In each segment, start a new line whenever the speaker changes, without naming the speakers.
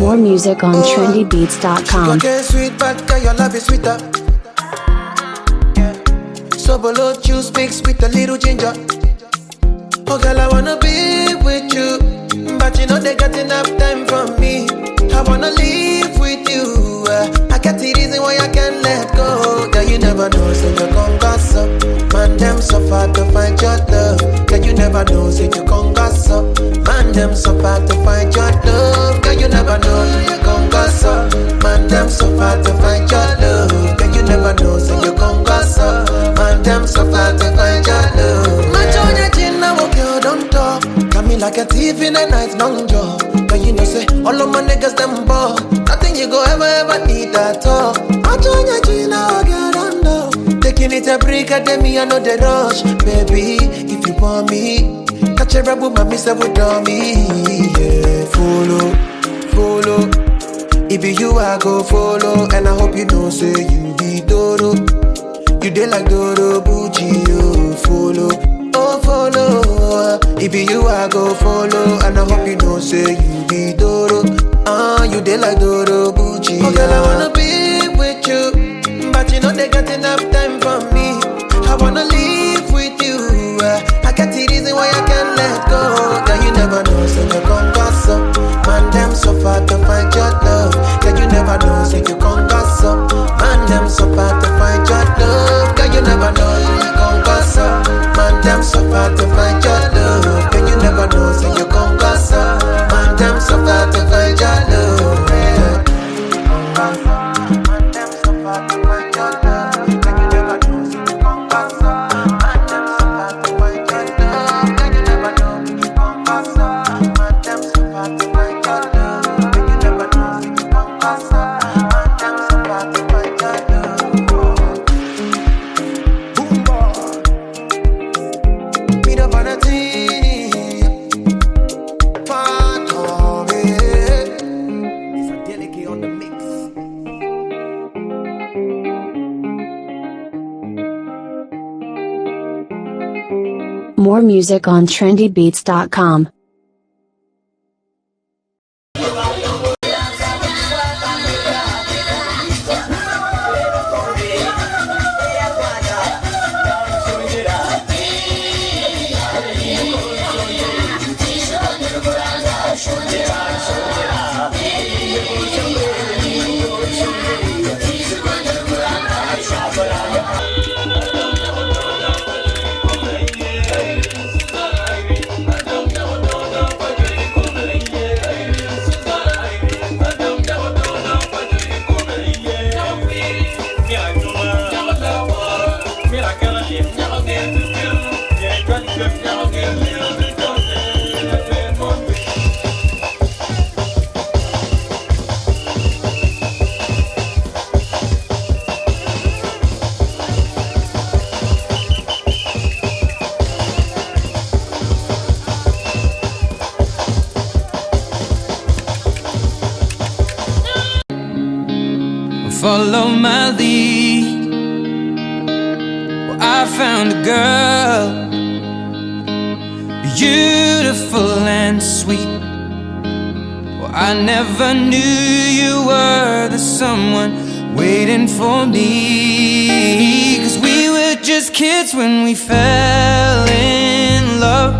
More music on trendybeats.com.
Sugar sweet, but girl, your love is sweeter. Sobolo juice mixed with a little ginger. Oh girl, I wanna be with you, but you know they got enough time for me. I wanna live with you. I got the reason why I can't let go. Girl, you never know, say you gon' gossip. Man, them so far to find your love. Girl, you never know, say you gon' gossip. Man, them so far to find your love. Girl, you never know, you gon' gossip. Man, them so far to find your love. Girl, you never know, say you gon' gossip. Man, them so far to find your love. Man, on your chin, now girl, don't talk. Got me like a thief in a night long jaw. But you know, say all of my niggas them ball. Nothing you go ever need at all. Man, on your chin, now girl, don't know. Taking it a break, at me, I know the rush. Baby, if you want me, catch a rebel, my miss with me. Yeah, follow. If you I go follow, and I hope you know, say you be Dodo. You dey like Dodo, Bucci, you follow. If you I go follow, and I hope you know, say you be Dodo. You dey like Dodo, Bucci. Oh girl, I wanna be with you, but you know they got enough time for me. I wanna live with you. I got the reason why I can't let go. Girl, you never know, say you gon' gossip. Man, them so far to find your love. Girl, you never know, say you gon' gossip. Man, them so far to find your love. Girl, you never know, you gon' gossip. Man, them so far to find your love. Girl, you never know, say you gon' gossip. Man, them so far to find your love. Man, them so far to find your love. Girl, you never know, say you gon' gossip. Man, them so far to find your love. Girl, you never know, you gon' gossip. Man, them so far to find your love. Girl, you never know, say you gon' gossip. Man, them so far to find your love. Boomba, beat up on a teeny, part of it. It's a delicate on the mix.
More music on trendybeats.com.
Follow my lead. Well, I found a girl, beautiful and sweet. Well, I never knew you were the someone waiting for me. 'Cause we were just kids when we fell in love,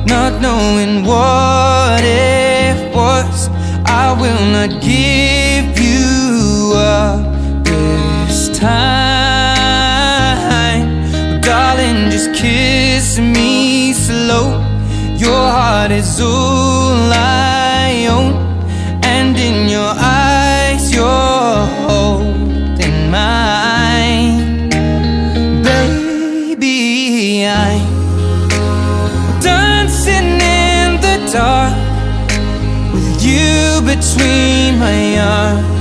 not knowing what it was. I will not give you up this time, darling, just kiss me slow. Your heart is all I own, and in your eyes you're holding mine. Baby, I'm dancing in the dark with you between my arms.